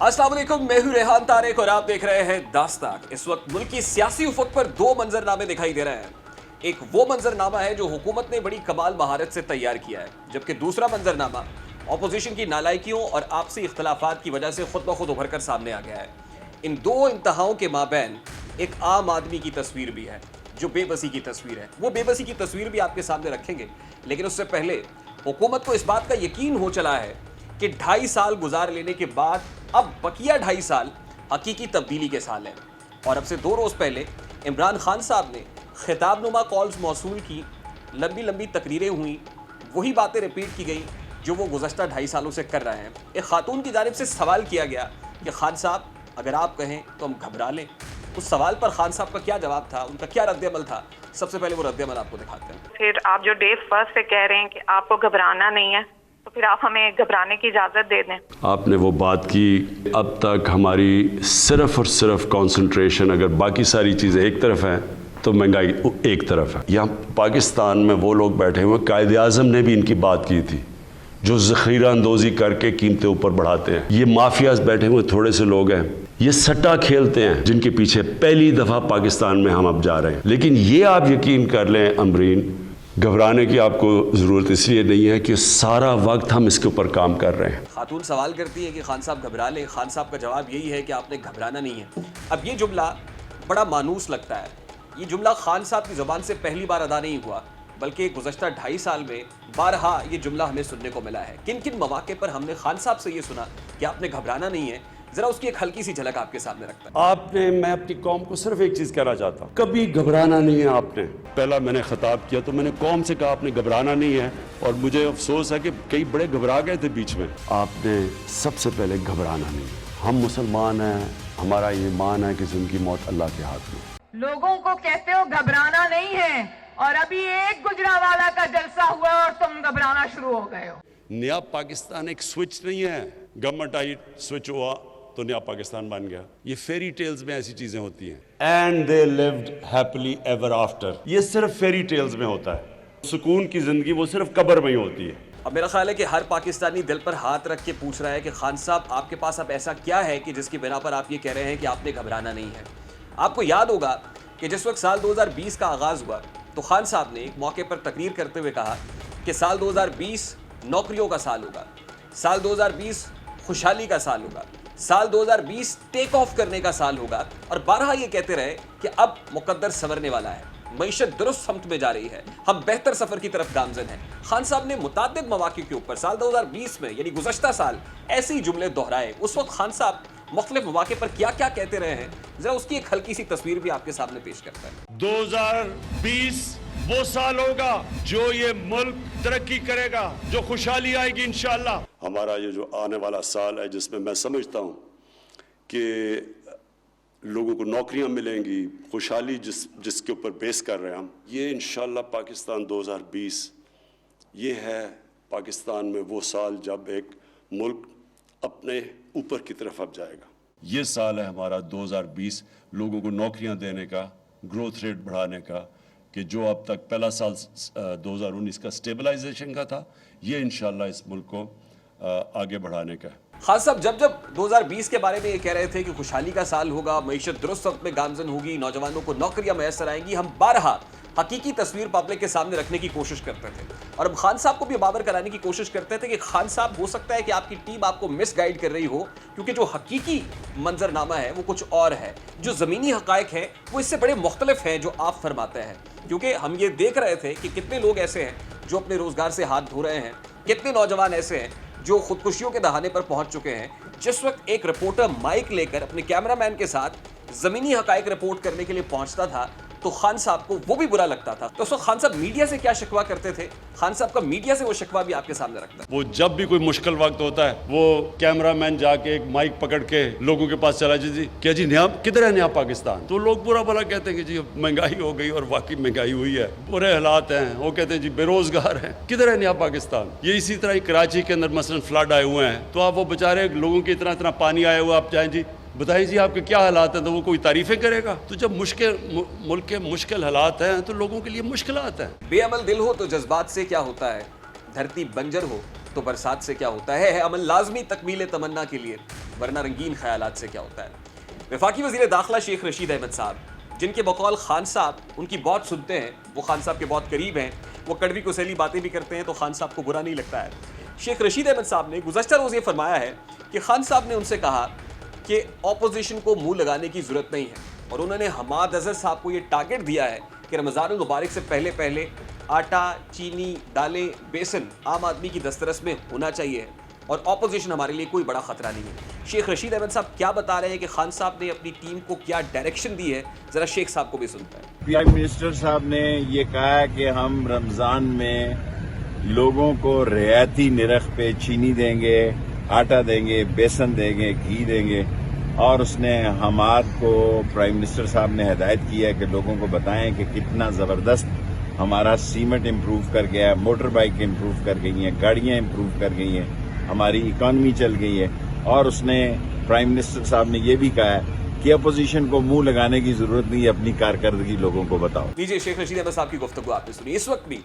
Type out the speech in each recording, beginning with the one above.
अस्सलाम वालेकुम, मैं हूं रेहान तारिक और आप देख रहे हैं दास्तान। इस वक्त मुल्क की सियासी उफक पर दो मंजरनामे दिखाई दे रहे हैं। एक वो मंजरनामा है जो हुकूमत ने बड़ी कमाल महारत से तैयार किया है, जबकि दूसरा मंजरनामा अपोजिशन की नालायकियों और आपसी इख्तलाफात की वजह से खुद ब खुद उभर कर सामने आ गया है। इन दो इंतहाओं के माबैन एक आम आदमी की तस्वीर भी है, जो बेबसी की तस्वीर है। वो बेबसी की तस्वीर भी आपके सामने रखेंगे, लेकिन उससे पहले हुकूमत को इस बात का यकीन हो चला है कि 2.5 साल गुजार लेने के बाद अब बकिया 2.5 साल हकीकी तब्दीली के साल हैं। और अब से 2 रोज़ पहले इमरान खान साहब ने खिताबनुमा कॉल्स मौसूल की, लंबी लंबी तकरीरें हुई, वही बातें रिपीट की गई जो वो गुज़श्ता 2.5 सालों से कर रहे हैं। एक खातून की जानिब से सवाल किया गया कि खान साहब अगर आप कहें तो हम घबरा लें। उस सवाल पर खान साहब का क्या जवाब था, उनका क्या रद्द-ए-अमल था, सबसे पहले वो रद्द-ए-अमल आपको दिखाते हैं। फिर आप जो डे फर्स्ट से कह रहे हैं कि आपको घबराना नहीं है, तो फिर आप हमें घबराने की इजाज़त दे दें। आपने वो बात की, अब तक हमारी सिर्फ और सिर्फ कंसंट्रेशन अगर बाकी सारी चीज़ें एक तरफ हैं तो महंगाई एक तरफ है। यहाँ पाकिस्तान में वो लोग बैठे हुए, कायदे आज़म ने भी इनकी बात की थी, जो ज़ख़ीरा अंदोज़ी करके कीमतें ऊपर बढ़ाते हैं। ये माफियाज बैठे हुए थोड़े से लोग हैं, ये सट्टा खेलते हैं, जिनके पीछे पहली दफ़ा पाकिस्तान में हम अब जा रहे हैं। लेकिन ये आप यकीन कर लें अमरीन, घबराने की आपको ज़रूरत इसलिए नहीं है कि सारा वक्त हम इसके ऊपर काम कर रहे हैं। खातून सवाल करती है कि खान साहब घबरा लें। खान साहब का जवाब यही है कि आपने घबराना नहीं है। अब ये जुमला बड़ा मानूस लगता है। ये जुमला खान साहब की ज़बान से पहली बार अदा नहीं हुआ, बल्कि गुज़श्ता 2.5 साल में बारहा ये जुमला हमें सुनने को मिला है। किन किन मौके पर हमने खान साहब से ये सुना कि आपने घबराना नहीं है, जरा उसकी एक हल्की सी झलक आपके सामने रखता है। आपने, मैं अपनी कौम को सिर्फ एक चीज कहना चाहता हूँ, कभी घबराना नहीं है आपने। पहला मैंने खिताब किया तो मैंने कौम से कहा आपने घबराना नहीं है, और मुझे अफसोस है कि कई बड़े घबरा गए थे बीच में। आपने सबसे पहले घबराना नहीं है। हम मुसलमान हैं, हमारा ईमान है कि जिंदगी मौत अल्लाह के हाथ में। लोगों को कहते हो घबराना नहीं है, और अभी एक गुजरावाला का जलसा हुआ और तुम घबराना शुरू हो गए हो। नया पाकिस्तान एक स्विच नहीं है, गवर्नमेंट आई, स्विच हुआ तो नया पाकिस्तान बन गया। ये फेरी टेल्स में ऐसी चीजें होती हैं। And they lived happily ever after, ये सिर्फ फेरी टेल्स में होता है। सुकून की जिंदगी वो सिर्फ कब्र में ही होती है। अब मेरा ख्याल है कि हर पाकिस्तानी दिल पर हाथ रख के पूछ रहा है कि खान साहब आपके पास अब ऐसा क्या है कि जिसकी बिना पर आप ये कह रहे हैं कि आपने घबराना नहीं है। आपको याद होगा कि जिस वक्त साल 2020 का आगाज़ हुआ तो खान साहब ने एक मौके पर तकरीर करते हुए कहा कि साल 2020 नौकरियों का साल होगा, साल 2020 खुशहाली का साल होगा, साल 2020 टेक ऑफ करने का साल होगा। और बारहा ये कहते रहे कि अब मुकद्दर संवरने वाला है, मईशत दुरुस्त समत में जा रही है, हम बेहतर सफर की तरफ गामजन हैं। खान साहब ने मुताद्दिद मौके के ऊपर साल 2020 में यानी गुज़श्ता साल ऐसे ही जुमले दोहराए। उस वक्त खान साहब मुख्तलिफ मौके पर क्या क्या कहते रहे हैं, जरा उसकी एक हल्की सी तस्वीर भी आपके सामने पेश करता है। 2020 वो साल होगा जो ये मुल्क तरक्की करेगा, जो खुशहाली आएगी इंशाअल्लाह। हमारा ये जो आने वाला साल है, जिसमें मैं समझता हूँ कि लोगों को नौकरियां मिलेंगी, खुशहाली जिसके ऊपर बेस कर रहे हैं हम, ये इंशाअल्लाह पाकिस्तान 2020 ये है पाकिस्तान में वो साल जब एक मुल्क अपने ऊपर की तरफ अब जाएगा। ये साल है हमारा 2020 लोगों को नौकरियां देने का, ग्रोथ रेट बढ़ाने का, कि जो अब तक पहला साल 2019 का स्टेबलाइजेशन का था, ये इंशाअल्लाह इस मुल्क को आगे बढ़ाने का है। खान साहब जब 2020 के बारे में ये कह रहे थे कि खुशहाली का साल होगा, मईशत दुरुस्त वक्त में गामजन होगी, नौजवानों को नौकरियां मैसर आएंगी, हम बारहा हकीकी तस्वीर पब्लिक के सामने रखने की कोशिश करते थे। और अब खान साहब को भी बाबर कराने की कोशिश करते थे कि खान साहब हो सकता है कि आपकी टीम आपको मिसगाइड कर रही हो, क्योंकि जो हकीकी मंजरनामा है वो कुछ और है, जो ज़मीनी हकायक है वो इससे बड़े मुख्तलिफ हैं जो आप फरमाते हैं। क्योंकि हम ये देख रहे थे कि कितने लोग ऐसे हैं जो अपने रोज़गार से हाथ धो रहे हैं, कितने नौजवान ऐसे हैं जो खुदकुशियों के दहाने पर पहुंच चुके हैं। जिस वक्त एक रिपोर्टर माइक लेकर अपने कैमरामैन के साथ ज़मीनी हकायक रिपोर्ट करने के लिए पहुंचता था तो खान साहब को वो भी बुरा लगता था। तो उस वक्त खान साहब मीडिया से क्या शिकवा करते थे, खान साहब का मीडिया से वो शिकवा भी आपके सामने रखता है। वो जब भी कोई मुश्किल वक्त होता है, वो कैमरामैन जाके एक माइक पकड़ के लोगों के पास चला जी क्या जी नया किधर है नया पाकिस्तान, तो लोग बुरा भला कहते हैं कि जी महंगाई हो गई, और वाकई महंगाई हुई है, बुरे हालात हैं। वो कहते हैं जी बेरोजगार हैं, किधर है नया पाकिस्तान। ये इसी तरह कराची के अंदर मसलन फ्लड आए हुए हैं, तो आप वो बेचारे लोगों के इतना इतना पानी आया हुआ, आप चाहें जी बताइए जी आपके क्या हालात हैं, तो वो कोई तारीफें करेगा। तो जब मुल्क के मुश्किल हालात हैं तो लोगों के लिए मुश्किलात हैं। बेअमल दिल हो तो जज्बात से क्या होता है, धरती बंजर हो तो बरसात से क्या होता है अमल लाजमी तकमील तमन्ना के लिए। वरना रंगीन ख्यालात से क्या होता है। वफाकी वज़ीर दाखिला शेख रशीद अहमद साहब, जिनके बकौल खान साहब उनकी बहुत सुनते हैं, वो खान साहब के बहुत करीब हैं, वो कड़वी कुसैली बातें भी करते हैं तो खान साहब को बुरा नहीं लगता है। शेख रशीद अहमद साहब ने गुज़श्ता रोज़ ये फरमाया है कि खान साहब ने उनसे कहा कि ऑपोजिशन को मुंह लगाने की ज़रूरत नहीं है, और उन्होंने हमाद अज़हर साहब को ये टारगेट दिया है कि रमज़ान मुबारक से पहले पहले आटा, चीनी, दालें, बेसन आम आदमी की दस्तरस में होना चाहिए और ऑपोजिशन हमारे लिए कोई बड़ा ख़तरा नहीं है। शेख रशीद अहमद साहब क्या बता रहे हैं कि खान साहब ने अपनी टीम को क्या डायरेक्शन दी है, ज़रा शेख साहब को भी सुनते हैं। प्राइम मिनिस्टर साहब ने ये कहा कि हम रमज़ान में लोगों को रियायती निरख पे चीनी देंगे, आटा देंगे, बेसन देंगे, घी देंगे, और उसने हमाद को प्राइम मिनिस्टर साहब ने हिदायत की है कि लोगों को बताएं कि कितना ज़बरदस्त हमारा सीमेंट इम्प्रूव कर गया है, मोटर बाइक इम्प्रूव कर गई हैं, गाड़ियां इम्प्रूव कर गई हैं, हमारी इकॉनमी चल गई है। और उसने प्राइम मिनिस्टर साहब ने यह भी कहा है कि अपोजिशन को मुंह लगाने की जरूरत नहीं है, अपनी कारकर्दगी लोगों को बताओ। लीजिए, शेख रशीद अहमद साहब की गुफ्तगू आपने सुनी। इस वक्त भी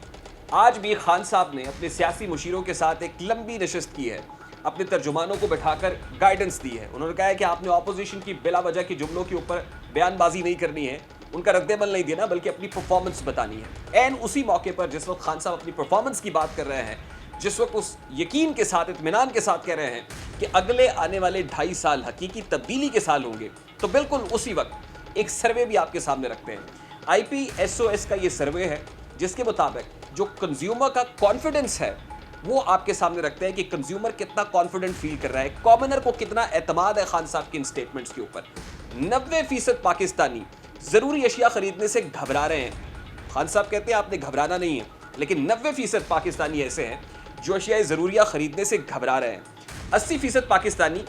आज भी खान साहब ने अपने सियासी मुशीरों के साथ एक लंबी नशिस्त की है, अपने तर्जुमानों को बैठाकर गाइडेंस दी है। उन्होंने कहा है कि आपने ऑपोजिशन की बिला वजह की जुमलों के ऊपर बयानबाजी नहीं करनी है, उनका रद्देमल नहीं देना, बल्कि अपनी परफॉर्मेंस बतानी है। एन उसी मौके पर जिस वक्त खान साहब अपनी परफॉर्मेंस की बात कर रहे हैं, जिस वक्त उस यकीन के साथ, इत्मीनान के साथ कह रहे हैं कि अगले आने वाले 2.5 साल हकीकी तब्दीली के साल होंगे, तो बिल्कुल उसी वक्त एक सर्वे भी आपके सामने रखते हैं। IPSOS का ये सर्वे है जिसके मुताबिक जो कंज्यूमर का कॉन्फिडेंस है वो आपके सामने रखते हैं कि कंज्यूमर कितना कॉन्फिडेंट फील कर रहा है, कॉमनर को कितना एतमाद है खान साहब के इन स्टेटमेंट्स के ऊपर। 90% पाकिस्तानी ज़रूरी अशिया खरीदने से घबरा रहे हैं। खान साहब कहते हैं आपने घबराना नहीं है, लेकिन 90% पाकिस्तानी ऐसे हैं जो अशियाए ज़रूरिया खरीदने से घबरा रहे हैं। 80% पाकिस्तानी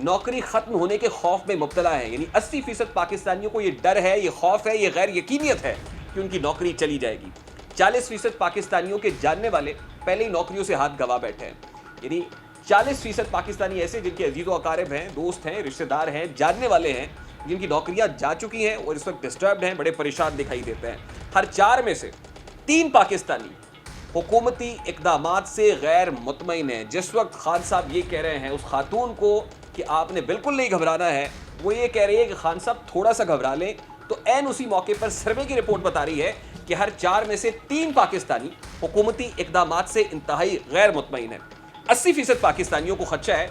नौकरी ख़त्म होने के खौफ में मुब्तला है, यानी 80% पाकिस्तानियों को ये डर है, ये खौफ है, ये गैर यकीनियत है कि उनकी नौकरी चली जाएगी। 40% पाकिस्तानियों के जानने वाले पहले ही नौकरियों से हाथ गंवा बैठे हैं, यानी 40% पाकिस्तानी ऐसे जिनके अजीज़ व अकारिब हैं, दोस्त हैं, रिश्तेदार हैं, जानने वाले हैं, जिनकी नौकरियां जा चुकी हैं और इस वक्त डिस्टर्ब्ड हैं, बड़े परेशान दिखाई देते हैं। हर 4 में से 3 पाकिस्तानी हुकूमती इक़दामात से गैर मुतमईन है। जिस वक्त खान साहब ये कह रहे हैं उस खातून को कि आपने बिल्कुल नहीं घबराना है, वो ये कह रही है कि खान साहब थोड़ा सा घबरा लें, तो एन उसी मौके पर सर्वे की रिपोर्ट बता रही है कि हर 4 में से 3 पाकिस्तानी हुकूमती इक़दामात से इंतहाई गैर मुतमईन है। 80% पाकिस्तानियों को खदशा है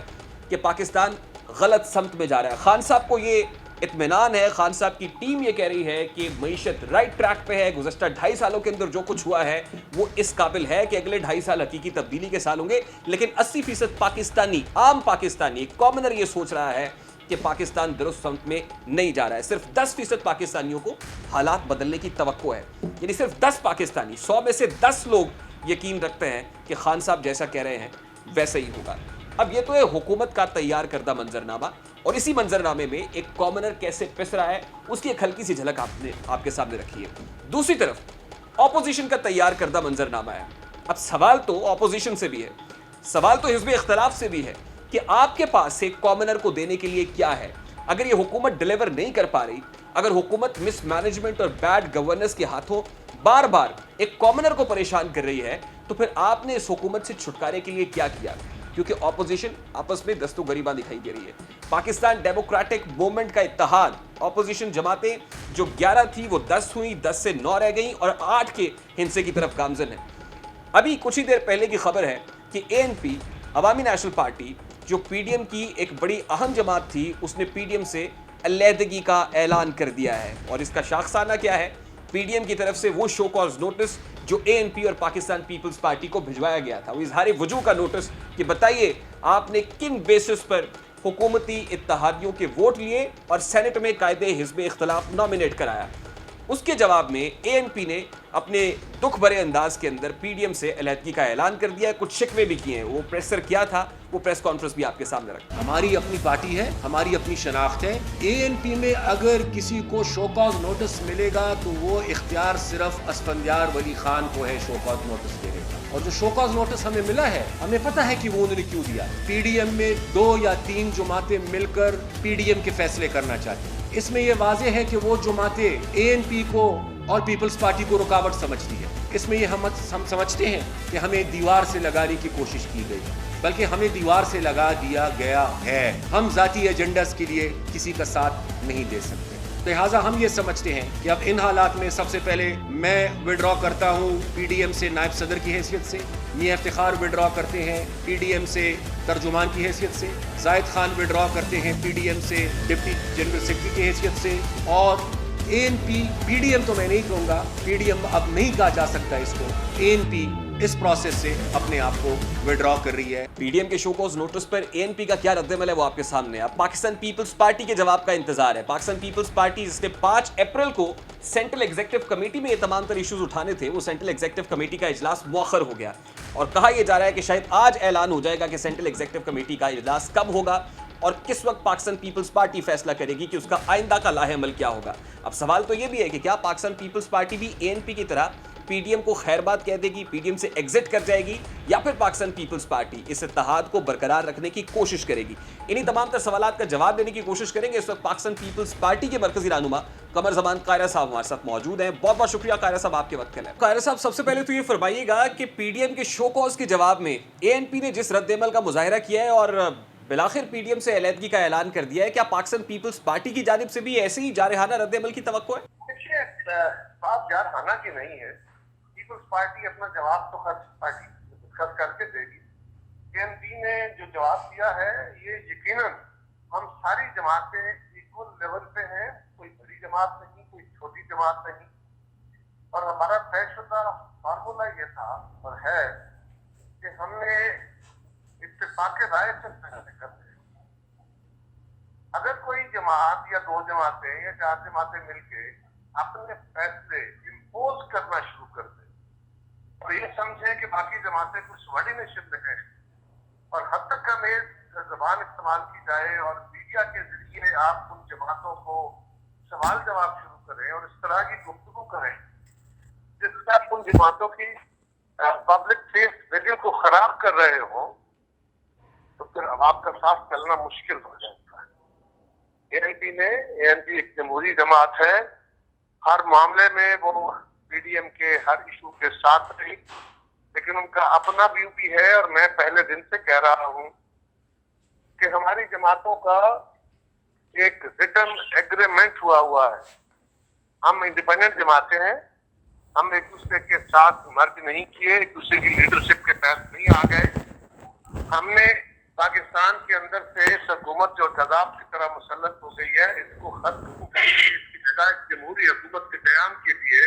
कि पाकिस्तान गलत समत में जा रहा है। खान साहब को ये इत्मीनान है, खान साहब की टीम ये कह रही है कि मईशत राइट ट्रैक पे है। गुज़श्ता 2.5 सालों के अंदर जो कुछ हुआ है वो इस काबिल है कि अगले 2.5 साल हकीकी तब्दीली के साल होंगे। लेकिन 80% पाकिस्तानी, आम पाकिस्तानी, कॉमनर ये सोच रहा है कि पाकिस्तान दुरुस्त समत में नहीं जा रहा है। सिर्फ 10% पाकिस्तानियों को हालात बदलने की तवक्को है, यानी सिर्फ 10 पाकिस्तानी 100 में से 10 लोग यकीन रखते हैं कि खान साहब जैसा कह रहे हैं वैसे ही होगा। अब ये तो है हुकूमत का तैयार करदा मंजरनामा, और इसी मंजरनामे में एक कॉमनर कैसे पिस रहा है उसकी एक हल्की सी झलक आपके सामने रखी है। दूसरी तरफ ऑपोजिशन का तैयार करदा मंजरनामा है। अब सवाल तो ऑपोजिशन से भी है, सवाल तो हिज़्ब इख्तिलाफ से भी है कि आपके पास एक कॉमनर को देने के लिए क्या है। अगर ये हुकूमत डिलीवर नहीं कर पा रही, अगर हुकूमत मिसमैनेजमेंट और बैड गवर्नेंस के हाथों बार बार एक कॉमनर को परेशान कर रही है, तो फिर आपने इस हुकूमत से छुटकारे के लिए क्या किया? क्योंकि ऑपोजिशन आपस में दस्तगरीबा दिखाई दे रही है। पाकिस्तान डेमोक्रेटिक मूवमेंट का इत्तेहाद, ऑपोजिशन जमातें जो 11 थी वो 10 हुई, 10 से 9 रह गई और 8 के हिंसे की तरफ गामजन है। अभी कुछ ही देर पहले की खबर है कि ANP, अवामी नेशनल पार्टी, जो PDM की एक बड़ी अहम जमात थी, उसने PDM से अलहदगी का ऐलान कर दिया है। और इसका शाखसाना क्या है? PDM की तरफ से वो शो कॉज नोटिस जो ANP और पाकिस्तान पीपल्स पार्टी को भिजवाया गया था, वो इजहार वजू का नोटिस कि बताइए आपने किन बेसिस पर हुकूमती इत्तेहादियों के वोट लिए और सेनेट में कायदे हिज़्ब इख्तिलाफ नॉमिनेट कराया। उसके जवाब में ANP ने अपने दुख भरे अंदाज के अंदर PDM से अलहदगी का ऐलान कर दिया है, कुछ शिकवे भी किए हैं। वो प्रेसर क्या था, वो प्रेस कॉन्फ्रेंस भी आपके सामने रखा। हमारी अपनी पार्टी है, हमारी अपनी शनाख्त है। ANP में अगर किसी को शोकॉज नोटिस मिलेगा तो वो इख्तियार सिर्फ असफंदियार वली खान को है शोकॉज नोटिस देने का। और जो शोकॉज नोटिस हमें मिला है, हमें पता है कि वो उन्होंने क्यों दिया। PDM में 2 या 3 जमातें मिलकर PDM के फैसले करना चाहती हैं। इसमें यह वाज़ेह है कि वो जमातें ANP को और पीपल्स पार्टी को रुकावट समझती है। इसमें ये हम समझते हैं कि हमें दीवार से लगाने की कोशिश की गई, बल्कि हमें दीवार से लगा दिया गया है। हम जाती एजेंडास के लिए किसी का साथ नहीं दे सकते। लिहाजा हम ये समझते हैं कि अब इन हालात में सबसे पहले मैं विड्रॉ करता हूँ पीडीएम से नायब सदर की हैसियत से, मियां इफ्तिखार विड्रॉ करते हैं पीडीएम से तर्जुमान की हैसियत से, जाहिद खान विड्रॉ करते हैं पीडीएम से डिप्टी जनरल सेक्रेटरी की हैसियत से, और एएनपी पीडीएम तो मैं नहीं कहूँगा, पीडीएम अब नहीं कहा जा सकता इसको, एएनपी इस प्रोसेस से अपने आप को विड्रॉ कर रही है। पीडीएम के शोकॉज नोटिस पर एएनपी का क्या रद्दमल है वो आपके सामने। अब पाकिस्तान पीपल्स पार्टी के जवाब का इंतजार है। पाकिस्तान पीपल्स पार्टी जिसने 5 अप्रैल को सेंट्रल एग्जीक्यूटिव कमेटी में ये तमाम तर इश्यूज उठाने थे, वो सेंट्रल एग्जीक्यूटिव कमेटी का इजलास मुअख्खर हो गया और कहा यह जा रहा है कि शायद आज ऐलान हो जाएगा कि सेंट्रल एग्जीक्यूटिव कमेटी का इजलास कब होगा और किस वक्त पाकिस्तान पीपल्स पार्टी फैसला करेगी कि उसका आइंदा का लाहे-अमल क्या होगा। अब सवाल तो यह भी है कि क्या पाकिस्तान पीपल्स पार्टी भी एएनपी की तरह पीडीएम को खैरबाद कह देगी, पीडीएम से एग्जिट कर जाएगी, या फिर पाकिस्तान पीपल्स पार्टी इस इत्तेहाद को बरकरार रखने की कोशिश करेगी। इन्हीं तमाम तर सवालात का जवाब देने की कोशिश करेंगे इस वक्त पाकिस्तान पीपल्स पार्टी के मरकजी रहनुमा कमर जमान कायरा साहब हमारे साथ मौजूद हैं। बहुत बहुत शुक्रिया कायरा साहब आपके वक्त के लिए। कायरा साहब, सबसे पहले तो ये फरमाइएगा कि पीडीएम के शो कॉज के जवाब में एएनपी ने जिस रद्दमल का मुजाहिरा किया है और बिलाखिर पीडीएम से अलहदगी का ऐलान कर दिया है, क्या पाकिस्तान पीपल्स पार्टी की जानिब से भी ऐसे ही जारहाना रद्दमल की तवक्को है? देखिए, बात जारहाना की नहीं है। पीपल्स पार्टी अपना जवाब तो हर पार्टी डिस्कस करके देगी। एएनपी ने जो जवाब दिया है ये यकीनन हम सारी जमातें इक्वल लेवल पे हैं, कोई बड़ी जमात नहीं, कोई छोटी जमात नहीं, और हमारा तयशुदा फार्मूला ये था और है कि हमने इत्तेफाक राय से फैसले करते हैं। अगर कोई जमात या 2 जमातें या 4 जमातें मिलके अपने फैसले इम्पोज करना शुरू कर दें और ये समझें कि बाकी जमातें कुछ सबॉर्डिनेशन में हैं और हद तक का में जबान इस्तेमाल की जाए और मीडिया के जरिए आप उन जमातों को सवाल जवाब शुरू करें और इस तरह की गुफ्तगू करें जिससे आप उन जमातों की पब्लिक फेस वैल्यू को खराब कर रहे हो, तो फिर अवाम का साथ चलना मुश्किल हो जाता है। एएनपी एक जमहूरी जमात है, हर मामले में वो पीडीएम के हर इशू के साथ रही, लेकिन उनका अपना व्यू भी है और मैं पहले दिन से कह रहा हूं कि हमारी जमातों का एक रिटन एग्रीमेंट हुआ है। हम इंडिपेंडेंट जमातें हैं, हम एक दूसरे के साथ मर्ज नहीं किए, एक दूसरे की लीडरशिप के तहत नहीं आ गए। हमने पाकिस्तान के अंदर से इस हुकूमत जो तजाब की तरह मुसल्लत हो गई है इसको खत्म करके इसकी जगह जमहूरी हुकूमत के क़याम के लिए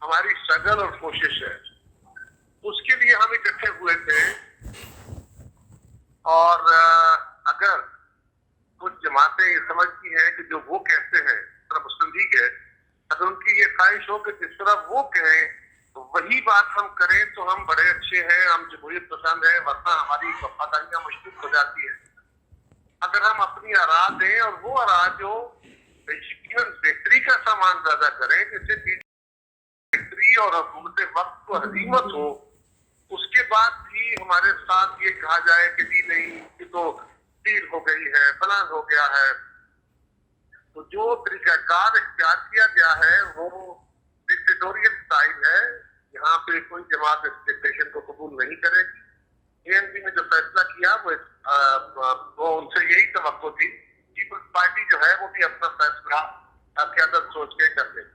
हमारी स्ट्रगल और कोशिश है। उसके लिए हम इकट्ठे हुए थे और अगर कुछ जमातें ये समझती हैं कि जो वो कहते हैं तरह मुस्लिम लीग है, अगर उनकी ये ख्वाहिश हो कि जिस तरह वो कहें तो वही बात हम करें तो हम बड़े अच्छे हैं, हम जमहूरियत पसंद है, वरना हमारी वफादारियां मशरूत हो जाती है। अगर हम अपनी आरा दें और वो आरा जो यकीनन बेहतरी का सामान ज्यादा करें, जिससे बेहतरी और हुकूमत वक्त को हजीमत हो, उसके बाद भी हमारे साथ ये कहा जाए कि जी नहीं कि तो डील हो गई है, फलान हो गया है, तो जो तरीकाकार इख्तियार किया गया है वो डिक्टेटोरियल स्टाइल है। यहाँ पे कोई जमात इस डिक्टेशन को कबूल नहीं करेगी। एएनपी ने जो फैसला किया वो उनसे यही तवक्को थी। पीपल्स पार्टी जो है वो भी अपना फैसला क़यादत सोच के कर ले।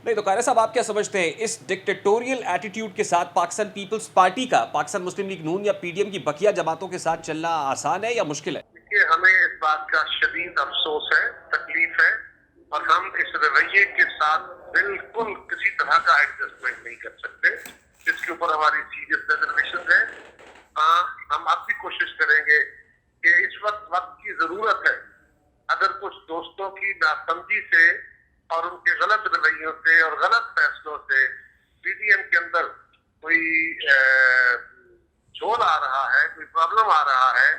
नहीं तो कायरा साहब, आप क्या समझते हैं इस डिक्टेटोरियल एटीट्यूड के साथ पाकिस्तान पीपल्स पार्टी का पाकिस्तान मुस्लिम लीग नून या पीडीएम की बकिया जमातों के साथ चलना आसान है या मुश्किल है? देखिए, हमें इस बात का शदीद अफसोस है, तकलीफ है, और हम इस रवैये के साथ बिल्कुल किसी तरह का एडजस्टमेंट नहीं कर सकते, जिसके ऊपर हमारी सीरियस रिजर्वेशन है। हम अब भी कोशिश करेंगे कि इस वक्त की जरूरत है। अगर कुछ दोस्तों की नासमझी से और उनके गलत रवैयों से और गलत फैसलों से पीडीएम के अंदर कोई झोल आ रहा है, कोई प्रॉब्लम आ रहा है,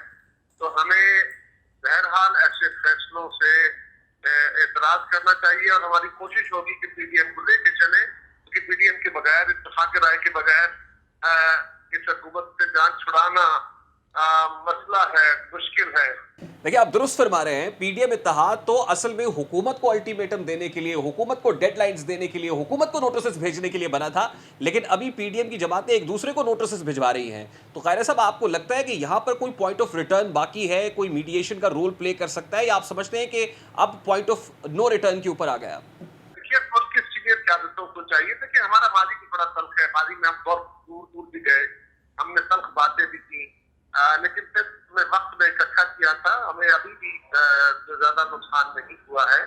तो हमें बहरहाल ऐसे फैसलों से एतराज करना चाहिए और हमारी कोशिश होगी कि पीडीएम को लेके चले, क्योंकि पीडीएम के बगैर, इत्तेफाक राय के बगैर इस हुकूमत से जान छुड़ाना मसला है, मुश्किल है। देखिए, आप दुरुस्त फरमा रहे हैं। पीडीएम इत्तेहाद तो असल में हुकूमत को अल्टीमेटम देने के लिए, हुकूमत को डेडलाइंस देने के लिए, हुकूमत को नोटिस भेजने के लिए बना था, लेकिन अभी पीडीएम की जमातें एक दूसरे को नोटिस भिजवा रही हैं। तो कायरा साहब, आपको लगता है कि यहाँ पर कोई पॉइंट ऑफ रिटर्न बाकी है, कोई मीडिएशन का रोल प्ले कर सकता है, या आप समझते हैं कि अब पॉइंट ऑफ नो रिटर्न के ऊपर आ गया? देखिए, मुल्क के सीनियर क़यादतों को चाहिए था कि हमारा माजी भी बड़ा तल्ख है, माजी में हम बहुत दूर दूर भी गए, हमने तल्ख बातें भी की, लेकिन फिर वक्त में इकट्ठा किया था। हमें अभी भी ज्यादा नुकसान नहीं हुआ है।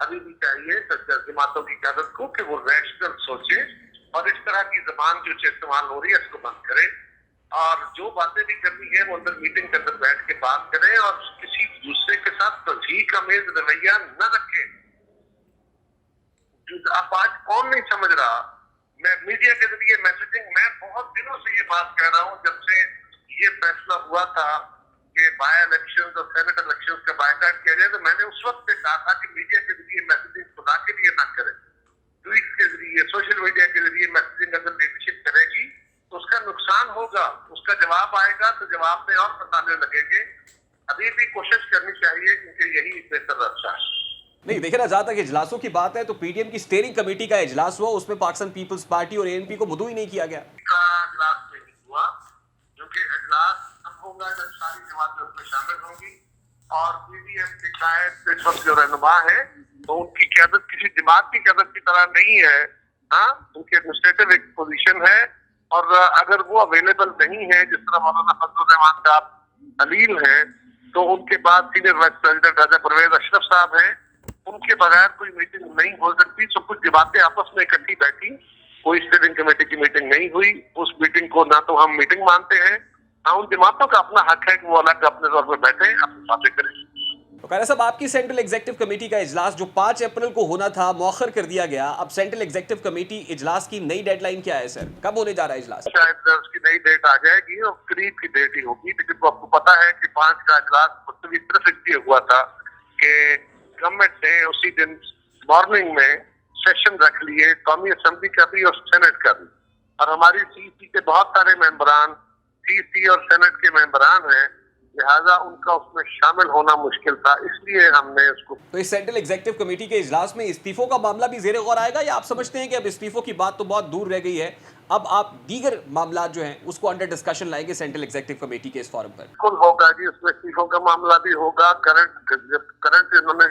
अभी भी चाहिए जमातों की क़यादत को कि वो रैशनल सोचे और इस तरह की जबान जो इस्तेमाल हो रही है इसको बंद करें, और जो बातें भी करनी है वो अंदर मीटिंग के अंदर बैठ के बात करें और किसी दूसरे के साथ तज़हीक आमेज रवैया न रखें। अब आज कौन नहीं समझ रहा, मैं मीडिया के जरिए मैसेजिंग, मैं बहुत दिनों से ये बात कह रहा हूँ, जब से ये फैसला हुआ था कि बाय इलेक्शंस और सेनेट इलेक्शंस का बायकॉट किया जाए, तो मैंने उस वक्त से कहा था कि मीडिया के जरिए मैसेजिंग खुदा के लिए ना करें, ट्वीट के जरिए, सोशल मीडिया के जरिए मैसेजिंग अगर लीडरशिप करेगी तो उसका नुकसान होगा, उसका जवाब आएगा तो जवाब में और बताने लगेंगे। अभी भी कोशिश करनी चाहिए क्योंकि यही बेहतर रास्ता है। नहीं, देखिए ना, जहां तक इजलासों की बात है तो पीडीएम की स्टीयरिंग कमेटी का इजलास हुआ, उसमें पाकिस्तान पीपल्स पार्टी और एएनपी को मदऊ ही नहीं किया गया। इजलास नहीं हुआ क्योंकि इजलास तब होगा जब सारी जमातें उसमें शामिल होंगी, और पीडीएम की कायद इस वक्त जो रहनुमा है तो उनकी क़यादत किसी जमात की क़यादत की तरह नहीं है। हाँ, उनकी एडमिनिस्ट्रेटिव एक पोजीशन है, और अगर वो अवेलेबल नहीं है, जिस तरह मौलाना फजलुर रहमान साहब अलील है, तो उनके बाद सीनियर वाइस प्रेसिडेंट राजा परवेज अशरफ साहब हैं, उनके बगैर कोई मीटिंग नहीं हो सकती। सब कुछ जमातें आपस में इकट्ठी बैठी, कोई स्टीयरिंग कमेटी की मीटिंग नहीं हुई। उस मीटिंग को ना तो हम मीटिंग मानते हैं, ना उन जमातों का अपना हक है कि वो अलग अपने तौर पर बैठे अपनी बातें करें। तो कायरा साहब, आपकी सेंट्रल एग्जीक्यूटिव कमेटी का इजलास जो 5 अप्रैल को होना था, मौखर कर दिया गया। अब सेंट्रल एग्जीक्यूटिव कमेटी इजलास की नई डेडलाइन क्या है सर? कब होने जा रहा है इजलास? शायद उसकी नई डेट आ जाएगी और करीब की डेट ही होगी, लेकिन वो आपको पता है कि 5 का इजलास मुस्तवी सिर्फ इसलिए हुआ था कि गवर्नमेंट ने उसी दिन मॉर्निंग में सेशन रख लिए, कौमी असेंबली का भी और सेनेट का भी, और हमारी सीसी के बहुत सारे मेंबरान सीसी और सेनेट के मेंबरान हैं, लिहाजा उनका उसमें शामिल होना मुश्किल था, इसलिए हमने उसको। तो इस सेंट्रल एग्जीक्यूटिव कमेटी के इजलास में इस्तीफों का मामला भी जेर गौर आएगा, या आप समझते हैं कि अब इस्तीफों की बात तो बहुत दूर रह गई है, अब आप दीगर मामला जो हैं उसको अंडर डिस्कशन लाएंगे सेंट्रल एग्जीक्यूटिव कमेटी के इस फोरम पर? बिल्कुल होगा जी, उसमें इस्तीफों का मामला भी होगा। करंट इन्होंने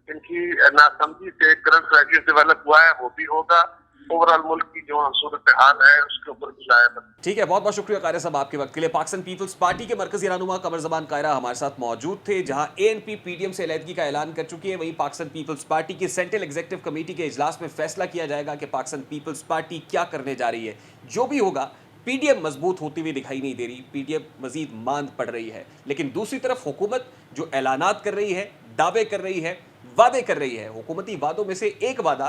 इनकी नासमझी से करंट क्राइसिस डेवलप हुआ है, वो भी होगा। ओवरऑल मुल्क की जो सूरत हाल है उसके ऊपर भी शायद। ठीक है, बहुत बहुत शुक्रिया कायरा साहब आपके वक्त के लिए। पाकिस्तान पीपल्स पार्टी के मरकजी रहनुमा कमर ज़बान कायरा हमारे साथ मौजूद थे। जहां एएनपी पीडीएम से अलहदगी का ऐलान कर चुकी है, वहीं पाकिस्तान पीपल्स पार्टी की सेंट्रल एग्जीक्यूटिव कमेटी के इजलास में फैसला किया जाएगा कि पाकिस्तान पीपल्स पार्टी क्या करने जा रही है। जो भी होगा, पीडीएम मजबूत होती हुई दिखाई नहीं दे रही, पीडीएम मजीद मांद पड़ रही है, लेकिन दूसरी तरफ हुकूमत जो ऐलानात कर रही है, दावे कर रही है, वादे कर रही है। हुकूमती वादों में से एक वादा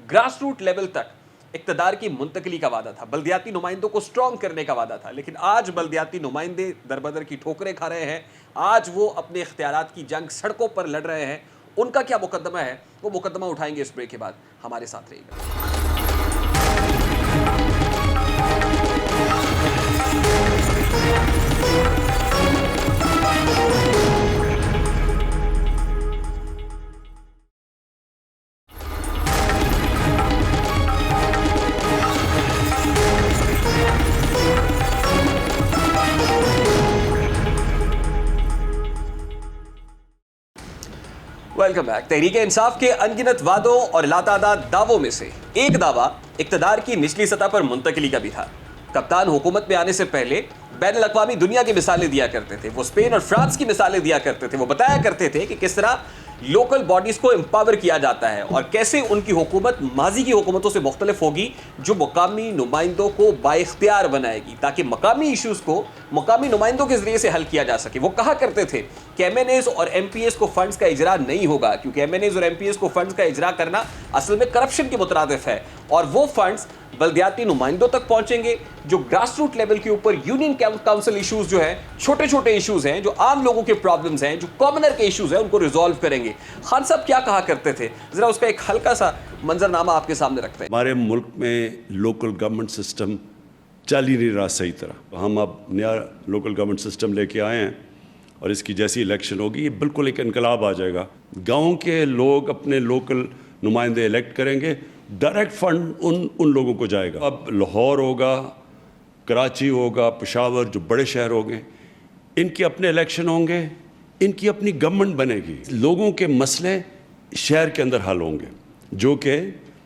ग्रास रूट लेवल तक इक्तदार की मुंतकली का वादा था, बल्दियाती नुमाइंदों को स्ट्रॉन्ग करने का वादा था, लेकिन आज बल्दियाती नुमाइंदे दरबदर की ठोकरें खा रहे हैं। आज वो अपने इख्तियारात की जंग सड़कों पर लड़ रहे हैं। उनका क्या मुकदमा है, वो मुकदमा उठाएंगे इस ब्रेक के बाद। हमारे साथ रहिएगा। Welcome back. तहरीक इंसाफ के अनगिनत वादों और लातादाद दावों में से एक दावा इक्तदार की निचली सतह पर मुंतकली का भी था। कप्तान हुकूमत में आने से पहले बैनुल अक़वामी दुनिया की मिसालें दिया करते थे, वो स्पेन और फ्रांस की मिसालें दिया करते थे, वो बताया करते थे कि किस तरह लोकल बॉडीज़ को एम्पावर किया जाता है और कैसे उनकी हुकूमत माजी की हुकूमतों से मुख्तलिफ होगी, जो मकामी नुमाइंदों को बाइख्तियार बनाएगी ताकि मकामी इशूज़ को मकामी नुमाइंदों के ज़रिए से हल किया जा सके। वो कहा करते थे कि MNAs और MPAs को फ़ंड्स का इजरा नहीं होगा, क्योंकि MNAs और MPAs को फ़ंड्स का इजरा करना असल में करप्शन के मुतरादिफ है, और वो फ़ंड्स बल्दियाती नुमाइंदों तक पहुंचेंगे जो ग्रास रूट लेवल के ऊपर यूनियन काउंसिल इशूज़ जो हैं, छोटे छोटे इशूज़ हैं, जो आम लोगों के प्रॉब्लम्स हैं, जो कॉमनर के इशूज़ हैं, उनको रिजॉल्व करेंगे। खान साहब क्या कहा करते थे, ज़रा उसका एक हल्का सा मंजरनामा आपके सामने रखते हैं। हमारे मुल्क में लोकल गवर्नमेंट सिस्टम चल ही नहीं रहा सही तरह। हम अब नया लोकल गवर्नमेंट सिस्टम लेके आए हैं और इसकी जैसी इलेक्शन होगी ये बिल्कुल एक इनकलाब आ जाएगा। गाँव के लोग अपने लोकल नुमाइंदे इलेक्ट करेंगे, डायरेक्ट फंड उन लोगों को जाएगा। अब लाहौर होगा, कराची होगा, पेशावर, जो बड़े शहर होंगे, इनके अपने इलेक्शन होंगे, इनकी अपनी गवर्नमेंट बनेगी। लोगों के मसले शहर के अंदर हल होंगे, जो कि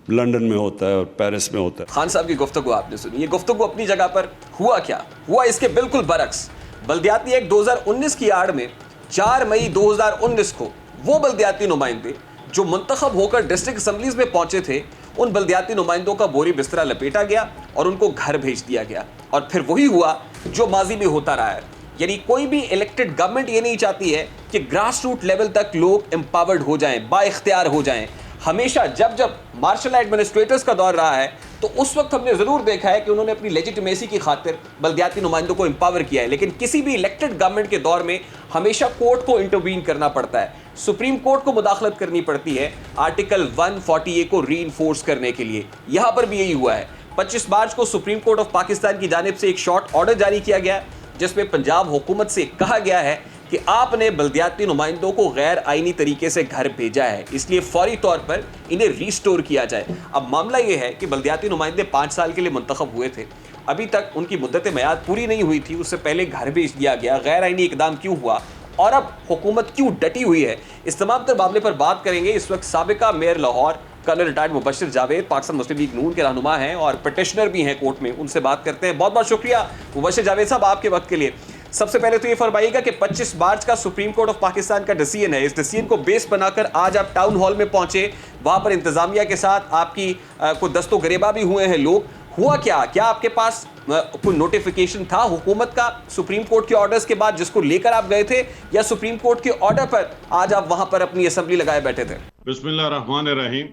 लंदन में होता है और पेरिस में होता है। खान साहब की गुफ्तगू आपने सुनी, ये गुफ्तगू अपनी जगह पर हुआ क्या हुआ इसके बिल्कुल बरक्स। बल्दियाती एक्ट 2019 की आड़ में 4 मई 2019 को वो बल्दियाती नुमाइंदे जो मुंतखब होकर डिस्ट्रिक्ट असम्बलीज में पहुंचे थे, उन बल्दियाती नुमाइंदों का बोरी बिस्तरा लपेटा गया और उनको घर भेज दिया गया। और फिर वही हुआ जो माजी में होता रहा है, यानी कोई भी इलेक्टेड गवर्नमेंट ये नहीं चाहती है कि ग्रास रूट लेवल तक लोग एम्पावर्ड हो जाएं, बाइख्तियार हो जाएं। हमेशा जब मार्शल एडमिनिस्ट्रेटर्स का दौर रहा है तो उस वक्त हमने ज़रूर देखा है कि उन्होंने अपनी लेजिटिमेसी की खातिर बल्दियाती नुमाइंदों को एम्पावर किया है, लेकिन किसी भी इलेक्टेड गवर्नमेंट के दौर में हमेशा कोर्ट को इंटरवीन करना पड़ता है, सुप्रीम कोर्ट को मुदाखलत करनी पड़ती है आर्टिकल 140A को रीइंफोर्स करने के लिए। यहाँ पर भी यही हुआ है। 25 मार्च को सुप्रीम कोर्ट ऑफ पाकिस्तान की जानिब से एक शॉर्ट ऑर्डर जारी किया गया जिसमें पंजाब हुकूमत से कहा गया है कि आपने बल्दियाती नुमाइंदों को गैर आईनी तरीके से घर भेजा है, इसलिए फौरी तौर पर इन्हें रिस्टोर किया जाए। अब मामला यह है कि बल्दियाती नुमाइंदे 5 साल के लिए मुंतखब हुए थे, अभी तक उनकी मुद्दत मेयाद पूरी नहीं हुई थी, उससे पहले घर भेज दिया गया। गैर आईनी इकदाम क्यों हुआ और अब हुकूमत क्यों डटी हुई है, इस तमाम तर मामले पर बात करेंगे। इस वक्त साबिका mayor Lahore colonel retired Mubashir Javed Pakistan Muslim League Noon के रहनुमा हैं और पिटिशनर भी हैं कोर्ट में, उनसे बात करते हैं। बहुत बहुत शुक्रिया मुबश्शिर जावेद साहब आपके वक्त के लिए। सबसे पहले तो ये फरमाइएगा कि 25 मार्च का सुप्रीम कोर्ट ऑफ पाकिस्तान का डिसीजन है, इस डिसीजन को बेस बनाकर आज आप टाउन हॉल में पहुंचे, वहां पर इंतजामिया के साथ आपकी कोई दस्तो गिरेबा भी हुए हैं लोग, हुआ क्या आपके पास कोई नोटिफिकेशन था हुकूमत का सुप्रीम कोर्ट के ऑर्डर्स के बाद जिसको लेकर आप गए थे, या सुप्रीम कोर्ट के ऑर्डर पर आज आप वहां पर अपनी असेंबली लगाए बैठे थे? बिस्मिल्लाह रहमान रहीम।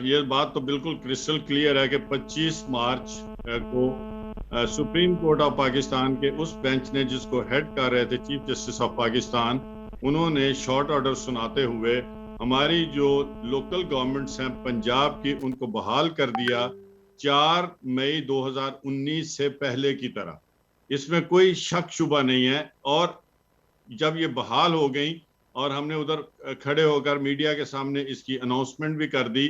ये बात तो बिल्कुल क्रिस्टल क्लियर है कि 25 मार्च को सुप्रीम कोर्ट ऑफ पाकिस्तान के उस बेंच ने जिसको हेड कर रहे थे चीफ जस्टिस ऑफ पाकिस्तान, उन्होंने शॉर्ट ऑर्डर सुनाते हुए हमारी जो लोकल गवर्नमेंट्स हैं पंजाब की, उनको बहाल कर दिया 4 मई 2019 से पहले की तरह। इसमें कोई शक शुबा नहीं है। और जब ये बहाल हो गई और हमने उधर खड़े होकर मीडिया के सामने इसकी अनाउंसमेंट भी कर दी,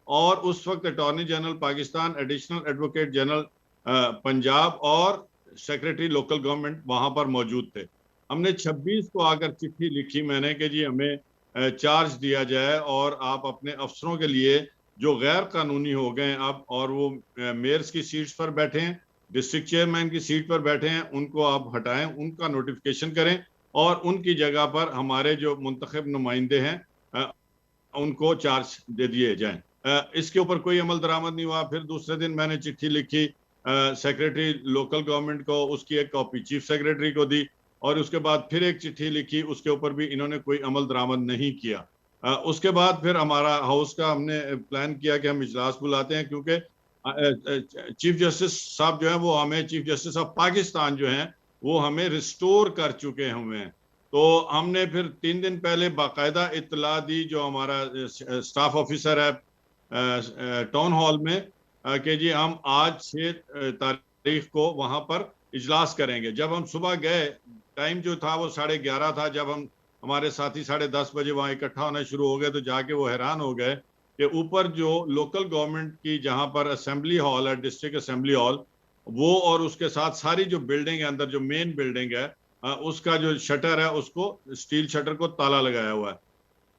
और उस वक्त attorney general Pakistan, additional advocate general Punjab और सेक्रेटरी लोकल गवर्नमेंट वहां पर मौजूद थे। हमने 26 को आकर चिट्ठी लिखी मैंने कि जी हमें चार्ज दिया जाए और आप अपने अफसरों के लिए जो गैर कानूनी हो गए अब, और वो मेयर्स की सीट्स पर बैठे हैं, डिस्ट्रिक्ट चेयरमैन की सीट पर बैठे हैं, उनको आप हटाएं, उनका नोटिफिकेशन करें और उनकी जगह पर हमारे जो मुंतखब नुमाइंदे हैं उनको चार्ज दे दिए जाएं। इसके ऊपर कोई अमल दरामद नहीं हुआ। फिर दूसरे दिन मैंने चिट्ठी लिखी सेक्रेटरी लोकल गवर्नमेंट को, उसकी एक कॉपी चीफ सेक्रेटरी को दी, और उसके बाद फिर एक चिट्ठी लिखी, उसके ऊपर भी इन्होंने कोई अमल दरामद नहीं किया। उसके बाद फिर हमारा हाउस का हमने प्लान किया कि हम इजलास बुलाते हैं, क्योंकि चीफ जस्टिस साहब जो हैं वो हमें, चीफ जस्टिस ऑफ पाकिस्तान जो हैं वो हमें रिस्टोर कर चुके हैं। तो हमने फिर 3 दिन पहले बाकायदा इत्तला दी जो हमारा स्टाफ ऑफिसर है टाउन हॉल में कि जी हम आज 6 तारीख को वहां पर इजलास करेंगे। जब हम सुबह गए, टाइम जो था वो 11:30 था, जब हमारे साथी 10:30 बजे वहाँ इकट्ठा होना शुरू हो गए तो जाके वो हैरान हो गए कि ऊपर जो लोकल गवर्नमेंट की जहाँ पर असेंबली हॉल है, डिस्ट्रिक्ट असेंबली हॉल, वो और उसके साथ सारी जो बिल्डिंग है अंदर, जो मेन बिल्डिंग है, उसका जो शटर है उसको, स्टील शटर को ताला लगाया हुआ है।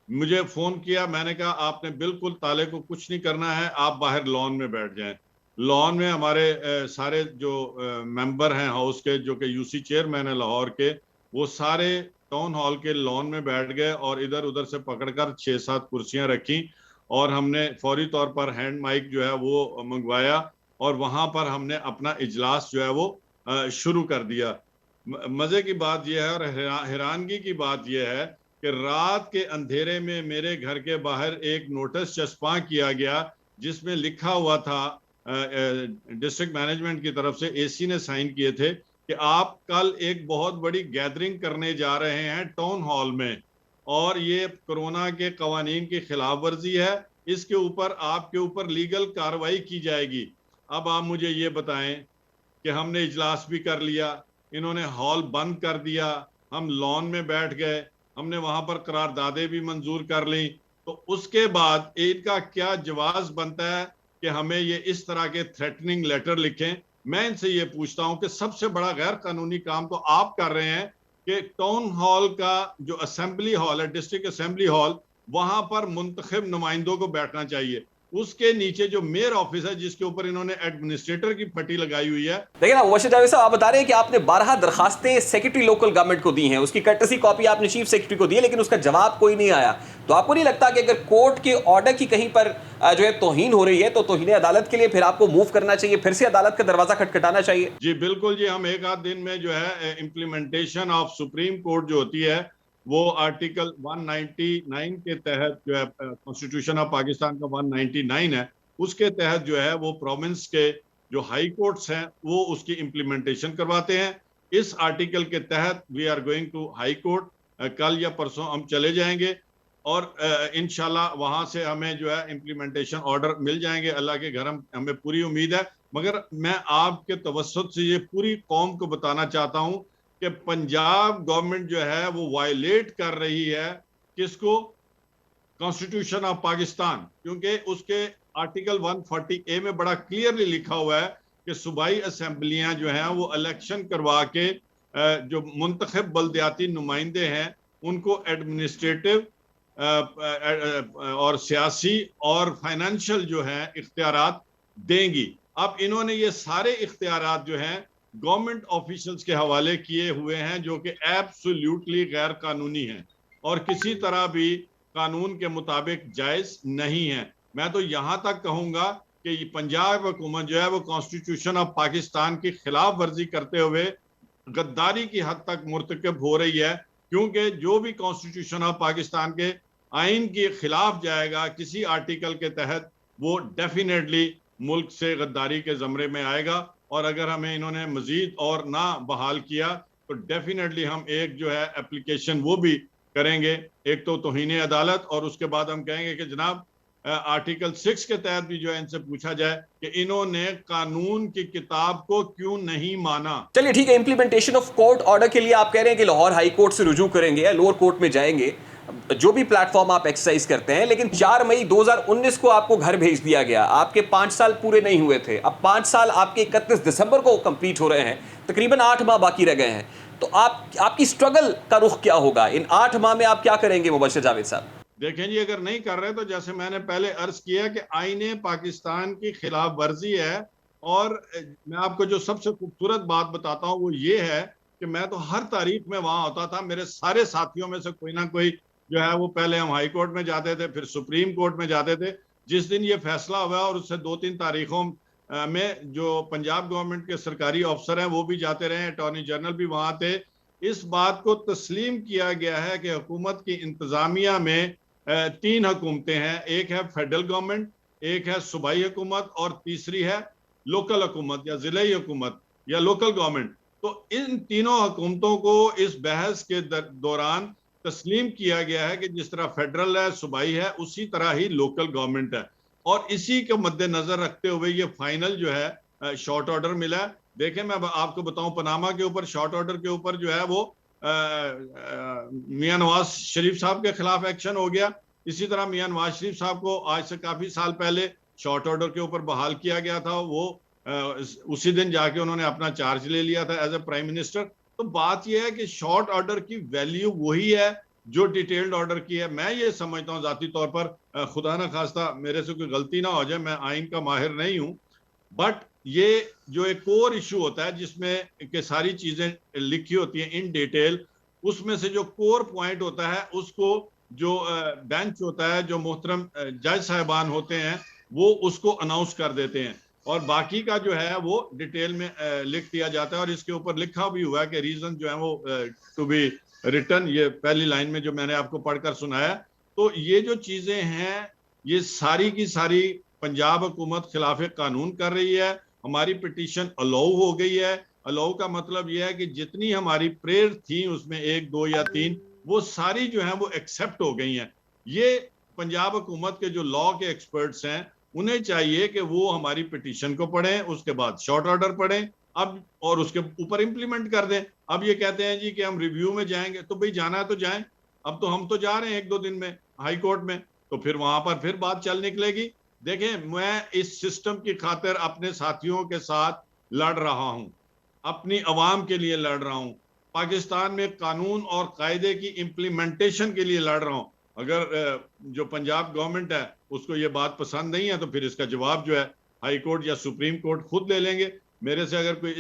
मुझे फोन किया, मैंने कहा आपने बिल्कुल ताले को कुछ नहीं करना है, आप बाहर लॉन में बैठ जाएं। लॉन में हमारे सारे जो मेंबर हैं हाउस के, जो कि यूसी चेयरमैन है लाहौर के, वो सारे टाउन हॉल के लॉन में बैठ गए और इधर उधर से पकड़कर 6-7 कुर्सियां रखी और हमने फौरी तौर पर हैंड माइक जो है वो मंगवाया और वहां पर हमने अपना इजलास जो है वो शुरू कर दिया। मजे की बात यह है और हैरानगी की बात यह है कि रात के अंधेरे में मेरे घर के बाहर एक नोटिस चस्पा किया गया जिसमें लिखा हुआ था, डिस्ट्रिक्ट मैनेजमेंट की तरफ से एसी ने साइन किए थे कि आप कल एक बहुत बड़ी गैदरिंग करने जा रहे हैं टाउन हॉल में और ये कोरोना के कवानीन की खिलाफ वर्जी है, इसके ऊपर आपके ऊपर लीगल कार्रवाई की जाएगी। अब आप मुझे ये बताएं कि हमने इजलास भी कर लिया, इन्होंने हॉल बंद कर दिया हम लॉन में बैठ गए, हमने वहां पर करारदादे भी मंजूर कर ली, तो उसके बाद इनका क्या जवाब बनता है कि हमें ये इस तरह के थ्रेटनिंग लेटर लिखें। मैं इनसे ये पूछता हूं कि सबसे बड़ा गैर कानूनी काम तो आप कर रहे हैं कि टाउन हॉल का जो असेंबली हॉल है, डिस्ट्रिक्ट असेंबली हॉल, वहां पर मुंतखब नुमाइंदों को बैठना चाहिए। उसके नीचे जो मेयर ऑफिस है जिसके ऊपर इन्होंने एडमिनिस्ट्रेटर की पट्टी लगाई हुई है। देखिए ना मुबश्शिर जावेद साहब, आप बता रहे हैं कि आपने 12 दरखास्तें सेक्रेटरी लोकल गवर्नमेंट को दी हैं, उसकी कर्टसी कॉपी आपने चीफ सेक्रेटरी को दी है, लेकिन उसका जवाब कोई नहीं आया। तो आपको नहीं लगता कि अगर कोर्ट के ऑर्डर की कहीं पर जो है तौहीन हो रही है तो तौहीन अदालत के लिए फिर आपको मूव करना चाहिए, फिर से अदालत का दरवाजा खटखटाना चाहिए? जी बिल्कुल जी, हम एक आध दिन में जो है इम्प्लीमेंटेशन ऑफ सुप्रीम कोर्ट जो होती है वो आर्टिकल 199 के तहत जो है, कॉन्स्टिट्यूशन ऑफ पाकिस्तान का 199 है, उसके तहत जो है वो प्रोविंस के जो हाई कोर्ट्स हैं वो उसकी इम्प्लीमेंटेशन करवाते हैं। इस आर्टिकल के तहत we are going to high court, कल या परसों हम चले जाएंगे और इंशाल्लाह वहां से हमें जो है इम्प्लीमेंटेशन ऑर्डर मिल जाएंगे। अल्लाह के घर हमें पूरी उम्मीद है। मगर मैं आपके तवस्सुत से ये पूरी कौम को बताना चाहता हूं कि पंजाब गवर्नमेंट जो है वो वायलेट कर रही है किसको? कॉन्स्टिट्यूशन ऑफ पाकिस्तान, क्योंकि उसके आर्टिकल 140A में बड़ा क्लियरली लिखा हुआ है कि सूबाई असेंबलियां जो हैं वो इलेक्शन करवा के जो मुंतखब बल्दियाती नुमाइंदे हैं उनको एडमिनिस्ट्रेटिव और सियासी और फाइनेंशियल जो है इख्तियारात देंगी। अब इन्होंने ये सारे इख्तियारात जो हैं गवर्नमेंट ऑफिशियल्स के हवाले किए हुए हैं जो कि एब्सोल्युटली गैर कानूनी हैं और किसी तरह भी कानून के मुताबिक जायज नहीं है। मैं तो यहाँ तक कहूँगा कि पंजाब हुकूमत जो है वो कॉन्स्टिट्यूशन ऑफ पाकिस्तान की खिलाफ वर्जी करते हुए गद्दारी की हद तक मुर्तकब हो रही है, क्योंकि जो भी कॉन्स्टिट्यूशन ऑफ पाकिस्तान के आइन के खिलाफ जाएगा किसी आर्टिकल के तहत वो डेफिनेटली मुल्क से गद्दारी के ज़मरे में आएगा। और अगर हमें इन्होंने मजीद और ना बहाल किया तो डेफिनेटली हम एक जो है एप्लीकेशन वो भी करेंगे, एक तो तौहीन अदालत, और उसके बाद हम कहेंगे कि जनाब आर्टिकल 6 के तहत भी जो है इनसे पूछा जाए कि इन्होंने कानून की किताब को क्यों नहीं माना। चलिए ठीक है, इंप्लीमेंटेशन ऑफ कोर्ट ऑर्डर के लिए आप कह रहे हैं कि लाहौर हाई कोर्ट से रुजू करेंगे या लोअर कोर्ट में जाएंगे, जो भी प्लेटफॉर्म आप एक्सरसाइज करते हैं, लेकिन 4 मई 2019 को आपको घर भेज दिया गया। आपके 5 साल पूरे नहीं हुए थे, अब 5 साल आपके 31 दिसंबर को कंप्लीट हो रहे हैं, तकरीबन 8 माह बाकी रह गए हैं। तो आपकी स्ट्रगल का रुख क्या होगा? इन 8 माह में आप क्या करेंगे मुबश्शिर जावेद साहब? देखें जी, अगर नहीं कर रहे तो जैसे मैंने पहले अर्ज किया कि आईने पाकिस्तान की खिलाफ वर्जी है। और मैं आपको जो सबसे खूबसूरत बात बताता हूँ वो ये है कि मैं तो हर तारीख में वहां होता था। मेरे सारे साथियों में से कोई ना कोई जो है वो पहले हम हाई कोर्ट में जाते थे, फिर सुप्रीम कोर्ट में जाते थे। जिस दिन ये फैसला हुआ और उससे 2-3 तारीखों में जो पंजाब गवर्नमेंट के सरकारी अफसर हैं वो भी जाते रहे, अटॉर्नी जनरल भी वहां थे। इस बात को तस्लीम किया गया है कि हुकूमत की इंतजामिया में 3 हुकूमतें हैं, एक है फेडरल गवर्नमेंट, एक है सूबाई हुकूमत और तीसरी है लोकल हुकूमत या जिलाई हुकूमत या लोकल गवर्नमेंट। तो इन तीनों हुकूमतों को इस बहस के दौरान तस्लीम किया गया है कि जिस तरह फेडरल है, सूबाई है, उसी तरह ही लोकल गवर्नमेंट है। और इसी को मद्देनजर रखते हुए ये फाइनल जो है शॉर्ट ऑर्डर मिला है। देखें, मैं आपको बताऊं, पनामा के ऊपर शॉर्ट ऑर्डर के ऊपर जो है वो मियां नवाज शरीफ साहब के खिलाफ एक्शन हो गया। इसी तरह मियां नवाज शरीफ साहब को आज से काफी साल पहले शॉर्ट ऑर्डर के ऊपर बहाल किया गया था। वो उसी दिन जाके उन्होंने अपना चार्ज ले लिया था एज ए प्राइम मिनिस्टर। तो बात यह है कि शॉर्ट ऑर्डर की वैल्यू वही है जो डिटेल्ड ऑर्डर की है। मैं ये समझता हूँ जाती तौर पर, खुदा ना खास्ता मेरे से कोई गलती ना हो जाए, मैं आइन का माहिर नहीं हूँ, बट ये जो एक कोर इशू होता है जिसमें के सारी चीजें लिखी होती हैं इन डिटेल, उसमें से जो कोर पॉइंट होता है उसको जो बेंच होता है, जो मोहतरम जज साहिबान होते हैं, वो उसको अनाउंस कर देते हैं और बाकी का जो है वो डिटेल में लिख दिया जाता है। और इसके ऊपर लिखा भी हुआ है कि रीजन जो है वो टू बी रिटर्न, ये पहली लाइन में जो मैंने आपको पढ़कर सुनाया। तो ये जो चीजें हैं ये सारी की सारी पंजाब हुकूमत खिलाफ कानून कर रही है। हमारी पिटीशन अलाउ हो गई है। अलाउ का मतलब यह है कि जितनी हमारी प्रेयर थी उसमें 1, 2 या 3 वो सारी जो है वो एक्सेप्ट हो गई हैं। ये पंजाब हुकूमत के जो लॉ के एक्सपर्ट्स हैं उन्हें चाहिए कि वो हमारी पिटीशन को पढ़ें, उसके बाद शॉर्ट ऑर्डर पढ़ें अब और उसके ऊपर इंप्लीमेंट कर दें। अब ये कहते हैं जी कि हम रिव्यू में जाएंगे, तो भाई जाना है तो जाएं। अब तो हम तो जा रहे हैं 1-2 दिन में हाई कोर्ट में, तो फिर वहां पर फिर बात चल निकलेगी। देखें, मैं इस सिस्टम की खातिर अपने साथियों के साथ लड़ रहा हूं, अपनी अवाम के लिए लड़ रहा हूं, पाकिस्तान में कानून और कायदे की इम्प्लीमेंटेशन के लिए लड़ रहा हूं। अगर जो पंजाब गवर्नमेंट है उसको ये बात पसंद नहीं है तो फिर इसका जवाब जो है हाई कोर्ट या सुप्रीम कोर्ट खुद ले लेंगे। मेरे से अगर कोई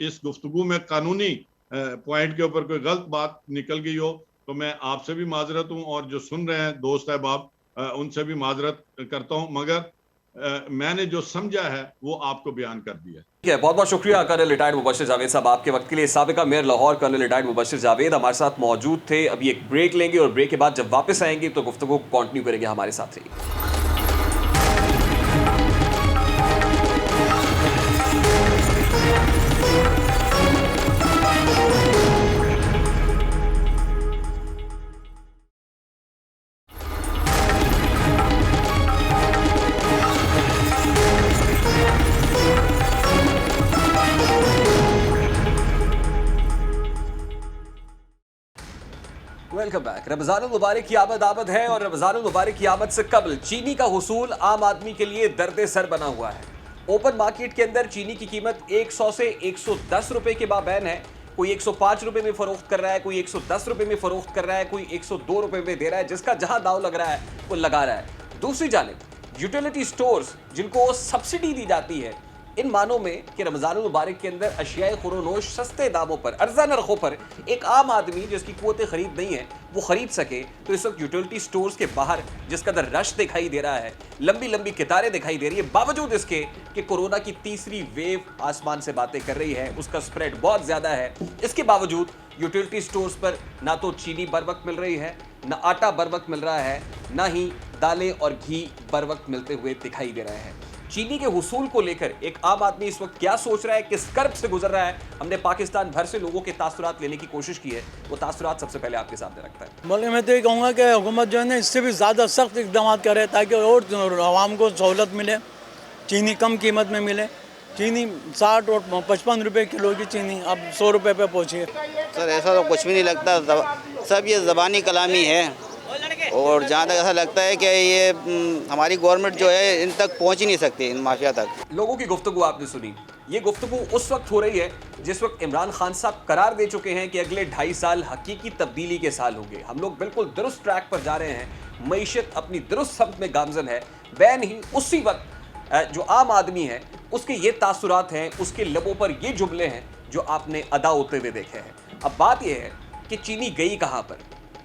इस गुफ्तगू में कानूनी पॉइंट के ऊपर कोई गलत बात निकल गई हो तो मैं आपसे भी माजरत हूं, और जो सुन रहे हैं दोस्त अहबाब उनसे भी माजरत करता हूं, मगर मैंने जो समझा है वो आपको बयान कर दिया। ठीक है, बहुत बहुत शुक्रिया कर्नल रिटायर्ड मुबश्शिर जावेद साहब आपके वक्त के लिए। साबिका mayor Lahore colonel retired Mubashir Javed हमारे साथ मौजूद थे। अभी एक ब्रेक लेंगे और ब्रेक के बाद जब वापस आएंगे तो गुफ्तगू कंटिन्यू करेंगे। हमारे साथ रहिए। Welcome back. रमजानुल मुबारक की आमद है और रमजानुल मुबारक की आमद से कबल चीनी का हुसूल आम आदमी के लिए दर्द सर बना हुआ है। ओपन मार्केट के अंदर चीनी की कीमत 100 से 110 रुपए के माबैन है। कोई 105 रुपए में फरोख्त कर रहा है, कोई 110 रुपए में फरोख्त कर रहा है, कोई 102 रुपए में दे रहा है। जिसका जहां दाव लग रहा है वो लगा रहा है। दूसरी जानिब यूटिलिटी स्टोर्स जिनको सब्सिडी दी जाती है, इन मानों में कि रमजानुल मुबारक के अंदर अशियाए खुरोनोश सस्ते दामों पर, अर्जा नरखों पर एक आम आदमी जिसकी कुव्वत खरीद नहीं है वो खरीद सके, तो इस वक्त यूटिलिटी स्टोर्स के बाहर जिस कदर रश दिखाई दे रहा है, लंबी लंबी कतारें दिखाई दे रही है, बावजूद इसके कि कोरोना की तीसरी वेव आसमान से बातें कर रही है, उसका स्प्रेड बहुत ज्यादा है, इसके बावजूद यूटिलिटी स्टोर्स पर ना तो चीनी बर वक्त मिल रही है, ना आटा बर वक्त मिल रहा है, ना ही दालें और घी बर वक्त मिलते हुए दिखाई दे रहे हैं। चीनी के हुसूल को लेकर एक आम आदमी इस वक्त क्या सोच रहा है, किस कर्ब से गुजर रहा है, हमने पाकिस्तान भर से लोगों के तासुरात लेने की कोशिश की है। वो तासुरात सबसे पहले आपके सामने रखता है। बोले मैं तो ये कहूँगा कि हुकूमत जो है ना इससे भी ज़्यादा सख्त इकदाम करे ताकि और आवाम को सहूलत मिले, चीनी कम कीमत में मिले। चीनी 60 और 55 रुपये किलो की चीनी अब 100 रुपये पे पहुँची है। सर ऐसा तो कुछ भी नहीं लगता, सब ये ज़बानी कलामी है, और जहाँ तक ऐसा लगता है कि ये हमारी गवर्नमेंट जो है इन तक पहुँच ही नहीं सकती, इन माफिया तक। लोगों की गुफ्तगू आपने सुनी। ये गुफ्तगू उस वक्त हो रही है जिस वक्त इमरान खान साहब करार दे चुके हैं कि अगले 2.5 साल हकीकी तब्दीली के साल होंगे। हम लोग बिल्कुल दुरुस्त ट्रैक पर जा रहे हैं, मईशत अपनी दुरुस्त समत में गामजन है। बैन ही उसी वक्त जो आम आदमी है उसके ये तासुरात हैं, उसके लबों पर ये जुमले हैं जो आपने अदा होते हुए देखे हैं। अब बात यह है कि चीनी गई कहाँ पर,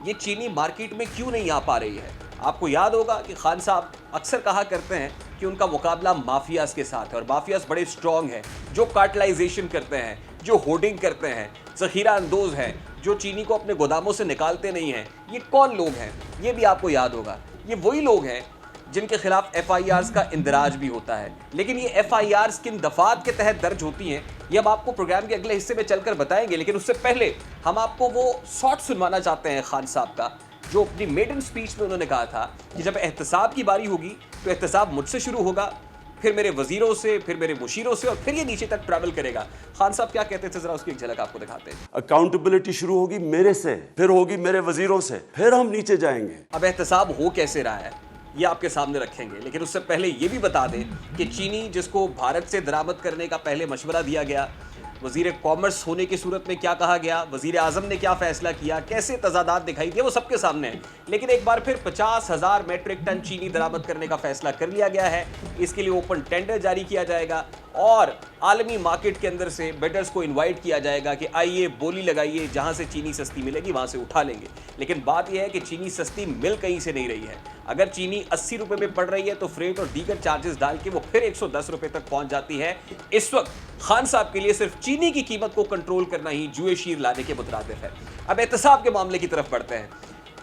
ये चीनी मार्केट में क्यों नहीं आ पा रही है। आपको याद होगा कि खान साहब अक्सर कहा करते हैं कि उनका मुकाबला माफियाज के साथ है, और माफियाज बड़े स्ट्रॉन्ग हैं, जो कार्टलाइजेशन करते हैं, जो होर्डिंग करते हैं, ज़ख़ीरा अंदोज हैं, जो चीनी को अपने गोदामों से निकालते नहीं हैं। ये कौन लोग हैं, ये भी आपको याद होगा। ये वही लोग हैं जिनके खिलाफ FIRs का इंदराज भी होता है। लेकिन ये FIRs किन दफात के तहत दर्ज होती हैं ये हम आपको प्रोग्राम के अगले हिस्से में चलकर बताएंगे। लेकिन उससे पहले हम आपको वो शॉट सुनवाना चाहते हैं खान साहब का, जो अपनी मेडन स्पीच में उन्होंने कहा था कि जब एहतसाब की बारी होगी तो एहतसाब मुझसे शुरू होगा, फिर मेरे वजीरों से, फिर मेरे मुशीरों से, और फिर ये नीचे तक ट्रैवल करेगा। खान साहब क्या कहते थे, जरा उसकी एक झलक आपको दिखाते हैं। अकाउंटेबिलिटी शुरू होगी मेरे से, फिर होगी मेरे वजीरों से, फिर हम नीचे जाएंगे। अब एहतसाब हो कैसे रहा है ये आपके सामने रखेंगे, लेकिन उससे पहले ये भी बता दें कि चीनी जिसको भारत से दरामद करने का पहले मशवरा दिया गया, वजीर कॉमर्स होने की सूरत में क्या कहा गया, वजीर आजम ने क्या फैसला किया, कैसे तजादात दिखाई दिए, वो सबके सामने है। लेकिन एक बार फिर 50,000 मेट्रिक टन चीनी दरामद करने का फैसला कर लिया गया है। इसके लिए ओपन टेंडर जारी किया जाएगा और आलमी मार्केट के अंदर से बेडर्स को इन्वाइट किया जाएगा कि आइए बोली लगाइए, जहां से चीनी सस्ती मिलेगी वहां से उठा लेंगे। लेकिन बात यह है कि चीनी सस्ती मिल कहीं से नहीं रही है। अगर चीनी 80 रुपए में पड़ रही है तो फ्रेट और दीगर चार्जेस डाल के वो फिर 110 रुपए तक पहुंच जाती है। इस वक्त खान साहब के लिए सिर्फ चीनी की कीमत को कंट्रोल करना ही जुए शीर लाने के मुतरादिफ है। अब एहतसाब के मामले की तरफ बढ़ते हैं।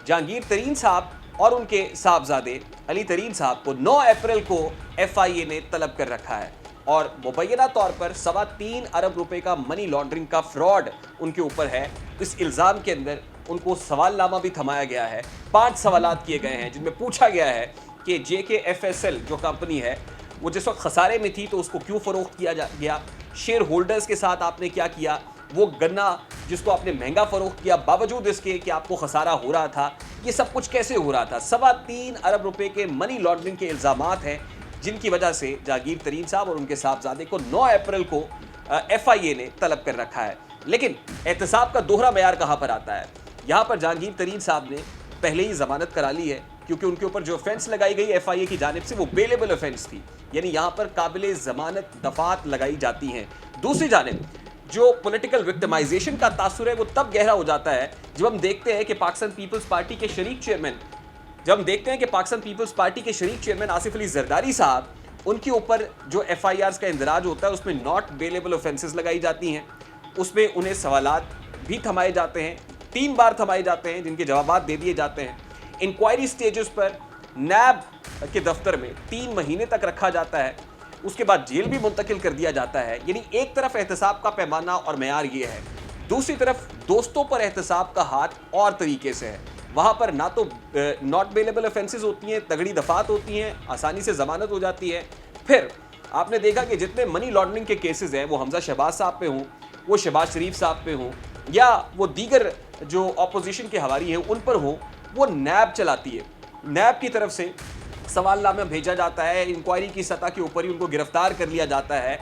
जहांगीर तरीन साहब और उनके साहबजादे अली तरीन साहब को 9 अप्रैल को FIA ने तलब कर रखा है और मुबैना तौर पर 3.25 अरब रुपए का मनी लॉन्ड्रिंग का फ्रॉड उनके ऊपर है। इस इल्ज़ाम के अंदर उनको सवालनामा भी थमाया गया है। 5 सवालात किए गए हैं जिनमें पूछा गया है कि JKFSL जो कंपनी है वो जिस वक्त खसारे में थी तो उसको क्यों फ़रोख्त किया गया, शेयर होल्डर्स के साथ आपने क्या किया, वो गन्ना जिसको आपने महंगा फरोख्त किया, बावजूद इसके कि आपको खसारा हो रहा था। ये सब कुछ कैसे हो रहा था? 3.25 अरब रुपए के मनी लॉन्ड्रिंग के इल्जामात हैं, जिनकी वजह से जहांगीर तरीन साहब और उनके साहबजादे को 9 अप्रैल को FIA ने तलब कर रखा है। लेकिन एहतसाब का दोहरा मेयार कहाँ पर आता है? यहाँ पर जहांगीर तरीन साहब ने पहले ही जमानत करा ली है, क्योंकि उनके ऊपर जो ऑफेंस लगाई गई FIA की जानिब से वो बेलेबल ऑफेंस थी, यानी यहाँ पर काबिले जमानत दफात लगाई जाती हैं। दूसरी जानिब जो पॉलिटिकल विक्टिमाइजेशन का तासुर है वो तब गहरा हो जाता है जब हम देखते हैं कि पाकिस्तान पीपल्स पार्टी के शरीक चेयरमैन आसिफ अली जरदारी साहब, उनके ऊपर जो FIRs का इंदराज होता है उसमें नॉट बेलेबल ऑफेंसेस लगाई जाती हैं, उसमें उन्हें सवालात भी थमाए जाते हैं, 3 बार थमाए जाते हैं, जिनके जवाबात दे दिए जाते हैं। इंक्वायरी स्टेजेस पर नैब के दफ्तर में 3 महीने तक रखा जाता है, उसके बाद जेल भी मुंतकिल कर दिया जाता है। यानी एक तरफ एहतसाब का पैमाना और मेयार ये है, दूसरी तरफ दोस्तों पर एहतसाब का हाथ और तरीके से है। वहाँ पर ना तो नॉट बेलेबल ऑफेंसेस होती हैं, तगड़ी दफात होती हैं, आसानी से जमानत हो जाती है। फिर आपने देखा कि जितने मनी लॉन्ड्रिंग के केसेस हैं वो हमजा शहबाज साहब पे हों, वो शहबाज शरीफ साहब पे हों, या वो दीगर जो अपोजिशन के हवारी हैं उन पर हों, वो नैब चलाती है। नैब की तरफ से सवालनामा भेजा जाता है, इंक्वायरी की सतह के ऊपर ही उनको गिरफ्तार कर लिया जाता है।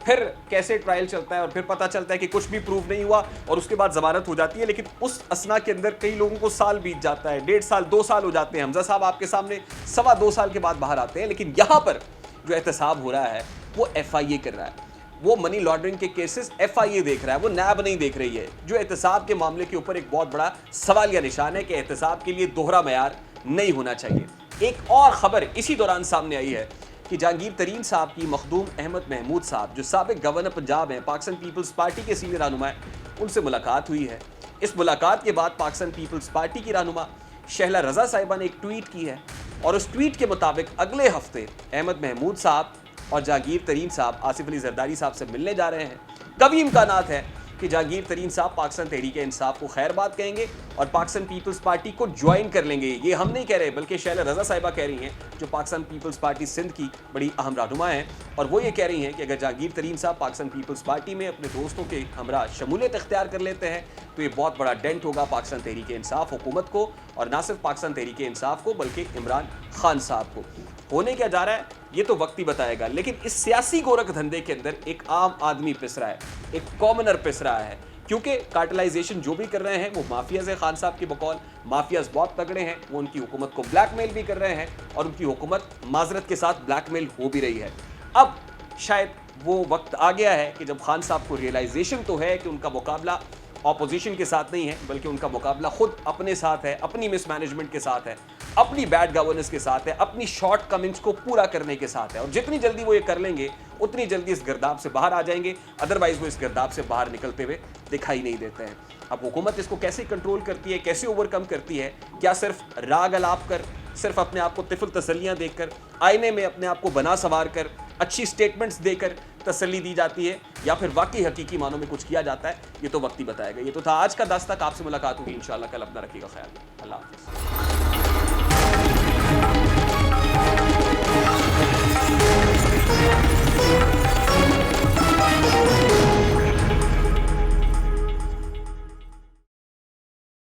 फिर कैसे ट्रायल चलता है और फिर पता चलता है कि कुछ भी प्रूव नहीं हुआ और उसके बाद जमानत हो जाती है। लेकिन उस असना के अंदर कई लोगों को साल बीत जाता है, 1.5 साल 2 साल हो जाते हैं। हमजा साहब आपके सामने 2.25 साल के बाद बाहर आते हैं। लेकिन यहाँ पर जो एहतसाब हो रहा है वो FIA कर रहा है, वो मनी लॉन्ड्रिंग के केसेस FIA देख रहा है, वो नैब नहीं देख रही है। जो एहतसाब के मामले के ऊपर एक बहुत बड़ा सवाल या निशान है कि एहतसाब के लिए दोहरा मेयार नहीं होना चाहिए। एक और खबर इसी दौरान सामने आई है कि जहांगीर तरीन साहब की मखदूम अहमद महमूद साहब, जो साबिक गवर्नर पंजाब हैं, पाकिस्तान पीपल्स पार्टी के सीनियर रहनुमा हैं, उनसे मुलाकात हुई है। इस मुलाकात के बाद पाकिस्तान पीपल्स पार्टी की रहनुमा शहला रजा साहिबा ने एक ट्वीट की है और उस ट्वीट के मुताबिक अगले हफ्ते अहमद महमूद साहब और जहांगीर तरीन साहब आसिफ अली जरदारी साहब से मिलने जा रहे हैं। कभी इम्कानात है कि जहांगीर तरीन साहब पाकिस्तान तहरीक इंसाफ को खैर बात कहेंगे और पाकिस्तान पीपल्स पार्टी को ज्वाइन कर लेंगे। ये हम नहीं कह रहे, बल्कि शहला रजा साहिबा कह रही हैं, जो पाकिस्तान पीपल्स पार्टी सिंध की बड़ी अहम रहनुमा हैं, और वो ये कह रही हैं कि अगर जहांगीर तरीन साहब पाकिस्तान पीपल्स पार्टी में अपने दोस्तों के हमरा शमूलियत इख्तियार कर लेते हैं तो ये बहुत बड़ा डेंट होगा पाकिस्तान तहरीक इंसाफ हुकूमत को, और ना सिर्फ पाकिस्तान तहरीक इंसाफ को बल्कि इमरान खान साहब को। होने क्या जा रहा है ये तो वक्त ही बताएगा, लेकिन इस सियासी गोरख धंधे के अंदर एक आम आदमी पिस रहा है, एक कॉमनर पिस रहा है, क्योंकि कार्टलाइजेशन जो भी कर रहे हैं वो माफियाज है। खान साहब की बकौल माफियाज बहुत तगड़े हैं, वो उनकी हुकूमत को ब्लैकमेल भी कर रहे हैं और उनकी हुकूमत माजरत के साथ ब्लैकमेल हो भी रही है। अब शायद वो वक्त आ गया है कि जब खान साहब को रियलाइजेशन तो है कि उनका मुकाबला ऑपोजिशन के साथ नहीं है, बल्कि उनका मुकाबला खुद अपने साथ है, अपनी मिसमैनेजमेंट के साथ है, अपनी बैड गवर्नेंस के साथ है, अपनी शॉर्ट कमिंग्स को पूरा करने के साथ है। और जितनी जल्दी वो ये कर लेंगे उतनी जल्दी इस गिरदाब से बाहर आ जाएंगे, अदरवाइज वो इस गिरदाब से बाहर निकलते हुए दिखाई नहीं देते हैं। अब हुकूमत इसको कैसे कंट्रोल करती है, कैसे ओवरकम करती है? क्या सिर्फ राग अलाप कर, सिर्फ अपने आप को तिफल तसल्लियाँ देकर, आईने में अपने आप को बना सवार कर, अच्छी स्टेटमेंट्स देकर तसल्ली दी जाती है, या फिर वाकई हकीकी मानों में कुछ किया जाता है? ये तो वक्त ही बताएगा। ये तो था आज का दास्ताक। आपसे मुलाकात होगी इंशाल्लाह कल। अपना रखिएगा ख्याल। अल्लाह हाफ़िज़।